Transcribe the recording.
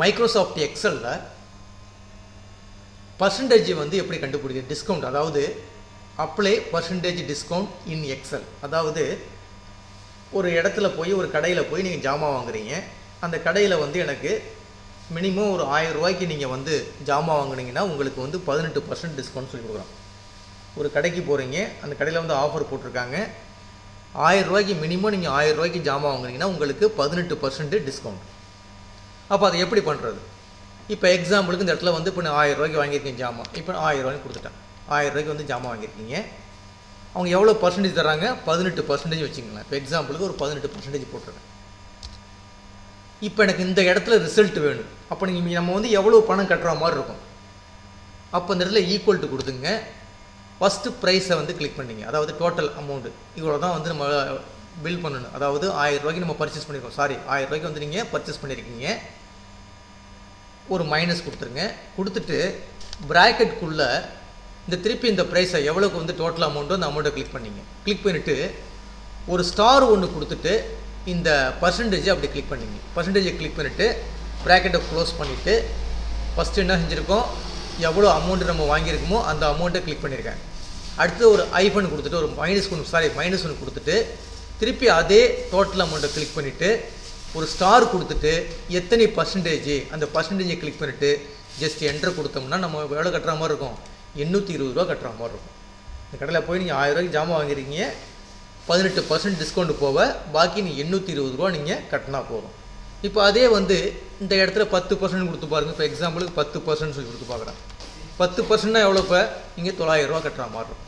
Microsoft எக்ஸலில் percentage வந்து எப்படி கண்டுபிடிக்கிறது, டிஸ்கவுண்ட், அதாவது அப்ளை பர்சன்டேஜ் டிஸ்கவுண்ட் இன் எக்ஸல். அதாவது ஒரு இடத்துல போய் ஒரு கடையில் போய் நீங்கள் ஜாமான் வாங்குறீங்க. அந்த கடையில் வந்து எனக்கு மினிமம் ஒரு 1000 ரூபாய்க்கு நீங்கள் வந்து ஜாமான் வாங்குனீங்கன்னா உங்களுக்கு வந்து 18% டிஸ்கவுண்ட் சொல்லி கொடுக்குறோம். ஒரு கடைக்கு போகிறீங்க, அந்த கடையில் வந்து ஆஃபர் போட்டிருக்காங்க. 1000 ரூபாய்க்கு மினிமம் நீங்கள் 1000 ரூபாய்க்கு ஜாமான் வாங்குனீங்கன்னா உங்களுக்கு 18% டிஸ்கவுண்ட். அப்போ அதை எப்படி பண்ணுறது? இப்போ எக்ஸாம்பிளுக்கு இந்த இடத்துல வந்து இப்போ நான் 1000 ரூபாய்க்கு வாங்கியிருக்கேன் ஜாமான். இப்போ 1000 ரூபாய்க்கு கொடுத்துட்டேன். 1000 ரூபாய்க்கு வந்து ஜாமான் வாங்கியிருக்கீங்க. அவங்க எவ்வளோ பர்சன்டேஜ் தராங்க? 18% வச்சுங்களேன். இப்போ எக்ஸாம்பிளுக்கு ஒரு 18% போட்டிருக்கேன். இப்போ எனக்கு இந்த இடத்துல ரிசல்ட் வேணும். அப்போ நீங்கள் நம்ம வந்து எவ்வளோ பணம் கட்டுற மாதிரி இருக்கும். அப்போ இந்த இடத்துல ஈக்குவல் டு கொடுத்துங்க. ஃபஸ்ட்டு ப்ரைஸை வந்து கிளிக் பண்ணிங்க. அதாவது டோட்டல் அமௌண்ட்டு இவ்வளோ தான் வந்து நம்ம பில் பண்ணணும். அதாவது 1000 ரூபாய்க்கு நம்ம பர்ச்சேஸ் பண்ணியிருக்கோம். 1000 ரூபாய்க்கு வந்து நீங்கள் பர்ச்சேஸ் பண்ணியிருக்கீங்க. ஒரு மைனஸ் கொடுத்துருங்க. கொடுத்துட்டு ப்ராக்கெட்டுக்குள்ளே இந்த திருப்பி இந்த ப்ரைஸை எவ்வளோக்கு வந்து டோட்டல் அமௌண்ட்டோ அந்த அமௌண்ட்டை கிளிக் பண்ணிங்க. கிளிக் பண்ணிவிட்டு ஒரு ஸ்டார் ஒன்று கொடுத்துட்டு இந்த பர்சன்டேஜை அப்படி கிளிக் பண்ணிங்க. பர்சன்டேஜை கிளிக் பண்ணிவிட்டு ப்ராக்கெட்டை க்ளோஸ் பண்ணிவிட்டு ஃபஸ்ட்டு என்ன செஞ்சுருக்கோம், எவ்வளோ அமௌண்ட்டு நம்ம வாங்கியிருக்கோமோ அந்த அமௌண்ட்டை கிளிக் பண்ணியிருக்கேன். அடுத்து ஒரு ஐஃபன் கொடுத்துட்டு ஒரு மைனஸ் ஒன்று கொடுத்துட்டு திருப்பி அதே டோட்டல் அமௌண்ட்டை கிளிக் பண்ணிவிட்டு ஒரு ஸ்டார் கொடுத்துட்டு எத்தனை பர்சன்டேஜ் அந்த பர்சன்டேஜை கிளிக் பண்ணிவிட்டு ஜஸ்ட் என்ட்ரு கொடுத்தோம்னா நம்ம எவ்வளோ கட்டுற மாதிரி இருக்கும், 820 ரூபா கட்டுற மாதிரி இருக்கும். இந்த கடையில் போய் நீங்கள் 1000 ரூபாய்க்கு ஜாமான் வாங்கிருக்கீங்க, 18% டிஸ்கவுண்ட் போக பாக்கி நீங்கள் 820 ரூபா நீங்கள் கட்டினா போதும். இப்போ அதே வந்து இந்த இடத்துல 10% கொடுத்து பாருங்கள். இப்போ எக்ஸாம்பிளுக்கு 10% சொல்லி கொடுத்து பார்க்குறேன். 10%னா எவ்வளோ? இப்போ நீங்கள் 900 ரூபா கட்டுற மாதிரி இருக்கும்.